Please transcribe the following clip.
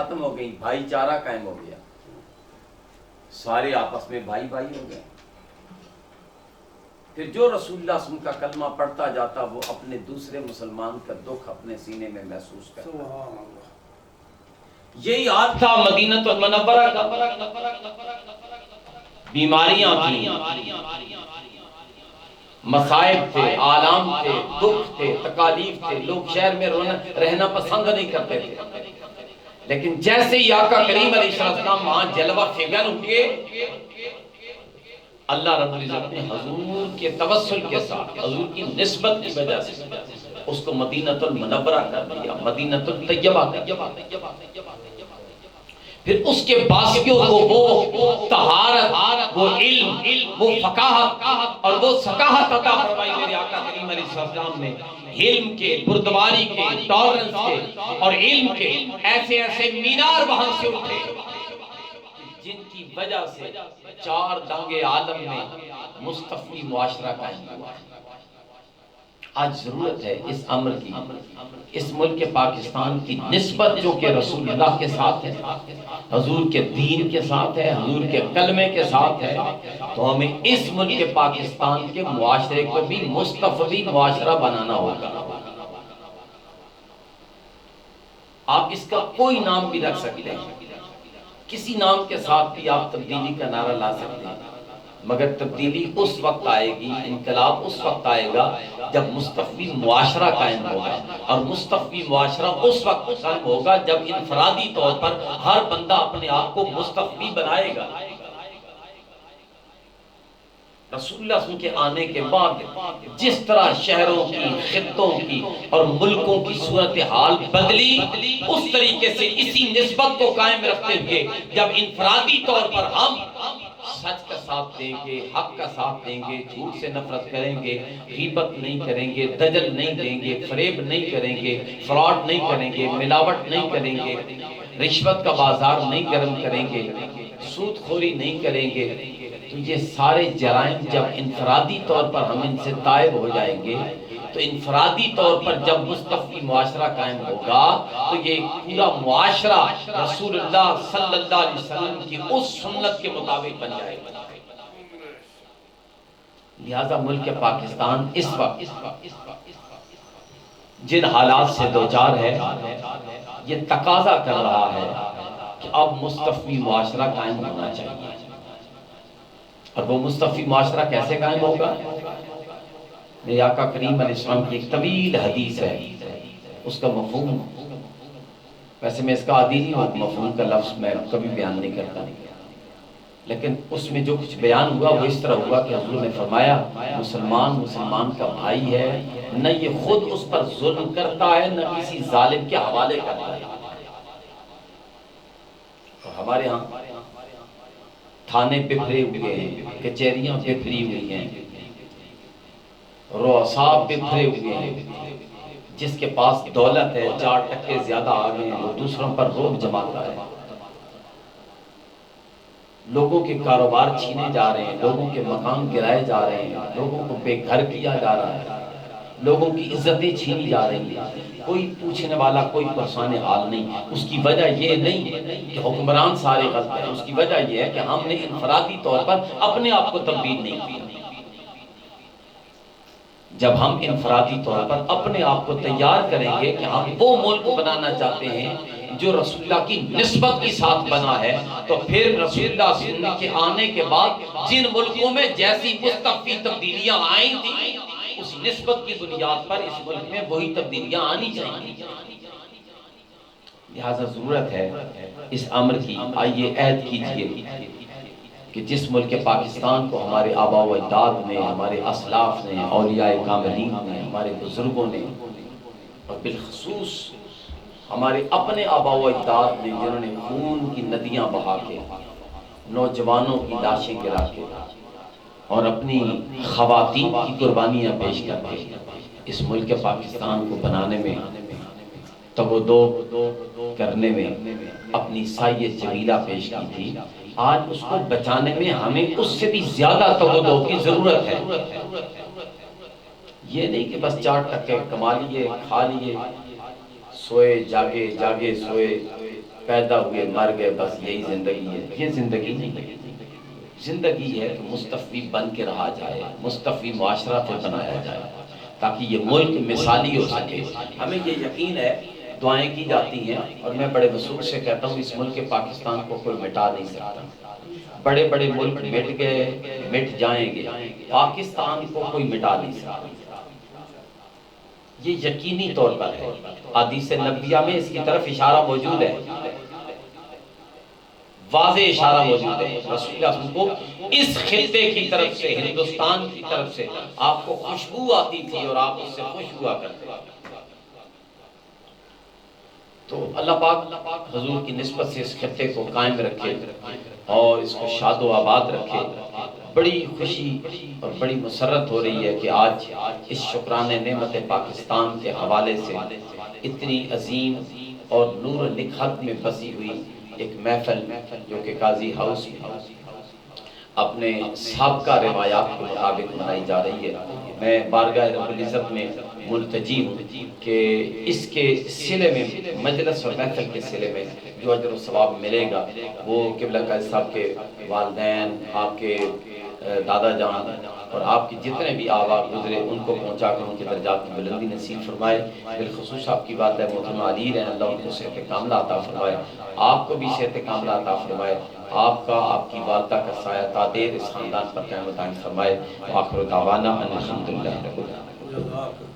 ختم ہو گئی، بھائی چارہ قائم ہو گیا، سارے آپس میں بھائی بھائی ہو گئے۔ پھر جو رسول اللہ صلی اللہ علیہ وسلم کا کلمہ پڑھتا جاتا وہ اپنے دوسرے مسلمان کا دکھ اپنے سینے میں محسوس کرتا۔ یہی حال تھا مدینہ المنورہ کا۔ بیماریاں تھیں، مصائب تھے، آلام تھے، دکھ تھے، تکالیف تھے، لوگ شہر میں رہنا پسند نہیں کرتے تھے، لیکن جیسے ہی آقا کریم علیہ السلام وہاں جلوہ فگن ہوئے، اللہ رب العزت نے حضور کے توسل کے ساتھ، حضور کی نسبت کی وجہ سے اس کو مدینہ المنورہ کر دیا، مدینہ الطیبہ کر دیا۔ پھر اس کے باقیوں کو وہ طہارت، وہ علم، وہ فقاہت اور وہ ثقافت عطا فرمائی میرے آقا کریم علیہ السلام نے۔ علم کے، بردباری کے، ٹالرنس کے اور علم کے ایسے ایسے مینار وہاں سے اٹھے جن کی وجہ سے چار دانگے عالم میں مستفی معاشرہ قائم ہوا۔ آج ضرورت ہے اس امر کی، اس ملک پاکستان کی نسبت جو کہ رسول اللہ کے ساتھ ہے، حضور کے دین کے ساتھ ہے، حضور کے کلمے کے ساتھ ہے، تو ہمیں اس ملک پاکستان کے معاشرے کو بھی مستفی معاشرہ بنانا ہوگا۔ آپ اس کا کوئی نام بھی رکھ سکتے ہیں، کسی نام کے ساتھ بھی آپ تبدیلی کا نعرہ لا سکتے ہیں، مگر تبدیلی اس وقت آئے گی، انقلاب اس وقت آئے گا جب مستفی معاشرہ قائم ہوگا، اور مستفی معاشرہ اس وقت قائم ہوگا جب انفرادی طور پر ہر بندہ اپنے آپ کو مستفی بنائے گا۔ رسول اللہ صلی اللہ علیہ وسلم کے آنے کے بعد جس طرح شہروں کی، خطوں کی اور ملکوں کی صورتحال بدلی، اس طریقے سے اسی نسبت کو قائم رکھتے ہوئے جب انفرادی طور پر ہم سچ کا ساتھ دیں گے، حق کا ساتھ دیں گے، جھوٹ سے نفرت کریں گے، غیبت نہیں کریں گے، دجل نہیں دیں گے، فریب نہیں کریں گے، فراڈ نہیں کریں گے، ملاوٹ نہیں کریں گے، رشوت کا بازار نہیں گرم کریں گے، سود خوری نہیں کریں گے، تو یہ سارے جرائم جب انفرادی طور پر ہم ان سے تائب ہو جائیں گے، تو انفرادی طور پر جب مستفی معاشرہ قائم ہوگا تو یہ پورا معاشرہ رسول اللہ صلی اللہ علیہ وسلم کی اس سنت کے مطابق بن جائے گا۔ لہذا ملک پاکستان اس وقت جن حالات سے دوچار ہے، یہ تقاضا کر رہا ہے کہ اب مستفی معاشرہ قائم ہونا چاہیے۔ اور وہ مستفی معاشرہ کیسے قائم ہوگا؟ میرے آقا کریم علیہ السلام کی ایک طویل حدیث ہے، اس کا مفہوم، ویسے میں اس کا عادی نہیں ہوں، مفہوم کا لفظ میں کبھی بیان نہیں کرتا، لیکن اس میں جو کچھ بیان ہوا وہ اس طرح ہوا کہ حضور نے فرمایا مسلمان کا بھائی ہے، نہ یہ خود اس پر ظلم کرتا ہے نہ کسی ظالم کے حوالے کرتا ہے۔ اور ہمارے ہاں تھانے بکھرے ہوئے ہیں، کچہریاں بکھری ہوئی ہیں، رؤساء بکھرے ہوئے ہیں، جس کے پاس دولت ہے، 4% زیادہ آگے ہیں، وہ دوسروں پر روب جماتا ہے، لوگوں کے کاروبار چھینے جا رہے ہیں، لوگوں کے مکان گرائے جا رہے ہیں، لوگوں کو بے گھر کیا جا رہا ہے، لوگوں کی عزتیں چھینی جا رہی ہیں، کوئی پوچھنے والا، کوئی پرسان حال نہیں۔ اس کی وجہ یہ نہیں کہ حکمران سارے غلط ہیں، اس کی وجہ یہ ہے کہ ہم نے انفرادی طور پر اپنے آپ کو تبدیل نہیں کیا۔ جب ہم انفرادی طور پر اپنے آپ کو تیار کریں گے کہ ہم وہ ملک بنانا چاہتے ہیں جو رسول اللہ کی نسبت کے ساتھ بنا ہے، تو پھر رسول اللہ صلی اللہ علیہ وسلم کے آنے کے بعد جن ملکوں میں جیسی مستفی تبدیلیاں آئیں تھیں، اس نسبت کی بنیاد پر اس ملک میں وہی تبدیلیاں آنی چاہیے۔ لہذا ضرورت ہے اس امر کی، آئیے عہد کیجئے کہ جس ملک پاکستان کو ہمارے آباء و اجداد نے، ہمارے اسلاف نے، اولیاء کاملین نے، ہمارے بزرگوں نے، اور بالخصوص ہمارے اپنے آباء و اجداد نے، جنہوں نے خون کی ندیاں بہا کے، نوجوانوں کی لاشیں گرا کے اور اپنی خواتین کی قربانیاں پیش کر کے اس ملک پاکستان کو بنانے میں، تگ و دو کرنے میں اپنی سایہ جمیلہ پیش کی تھی، آج اس کو بچانے میں ہمیں اس سے بھی زیادہ تگ و دو کی ضرورت ہے۔ یہ نہیں کہ بس 4% کما لیے، کھا لیے، سوئے جاگے، جاگے سوئے، پیدا ہوئے مر گئے بس یہی زندگی ہے. یہ زندگی نہیں. زندگی ہے کہ مستفی بن کے رہا جائے، مستفی معاشرہ پہ بنایا جائے تاکہ یہ ملک مثالی ہو سکے. ہمیں یہ یقین ہے، دعائیں کی جاتی ہیں، اور میں بڑے وثوق سے کہتا ہوں اس ملک پاکستان کو کوئی مٹا نہیں سکتا. بڑے بڑے ملک مٹ گئے، مٹ جائیں گے، پاکستان کو کوئی مٹا نہیں سکتا. یہ یقینی طور پر ہے. حدیث نبویہ میں اس کی طرف اشارہ موجود ہے، واضح اشارہ موجود ہے. رسول اللہ صلی اللہ علیہ وسلم کو اس خطے کی طرف سے، ہندوستان کی طرف سے آپ کو خوشبو آتی تھی اور آپ اس سے خوش ہوا کرتے. تو اللہ پاک حضور کی نسبت سے اس خطے کو قائم رکھے اور اس کو شاد و آباد رکھے. بڑی خوشی اور بڑی مسرت ہو رہی ہے کہ آج اس شکرانِ نعمت پاکستان کے حوالے سے اتنی عظیم اور نور و نکھت میں بسی ہوئی ایک محفل جو کہ قاضی ہاؤس اپنے سابقہ روایات کے مطابق منائی جا رہی ہے. میں بارگاہ رب العزت میں ملتجی ہوں کہ اس کے صلے میں، مجلس اور محفل کے صلے میں جو اجر و ثواب ملے گا وہ قبلہ قائد صاحب کے والدین، آپ کے دادا جان اور آپ کی جتنے بھی آبا گزرے ان کو پہنچا کر ان کے درجات کی بلندی نصیب فرمائے. بالخصوص آپ کی بات ہے محترم علی رہے، اللہ ان کو صحت کاملہ عطا فرمائے، آپ کو بھی صحت کاملہ عطا فرمائے، آپ کا، آپ کی والدہ کا سایہ تادیر اس خاندان پر قائم و دائم فرمائے. وآخر دعوانا ان الحمدللہ رب العالمین.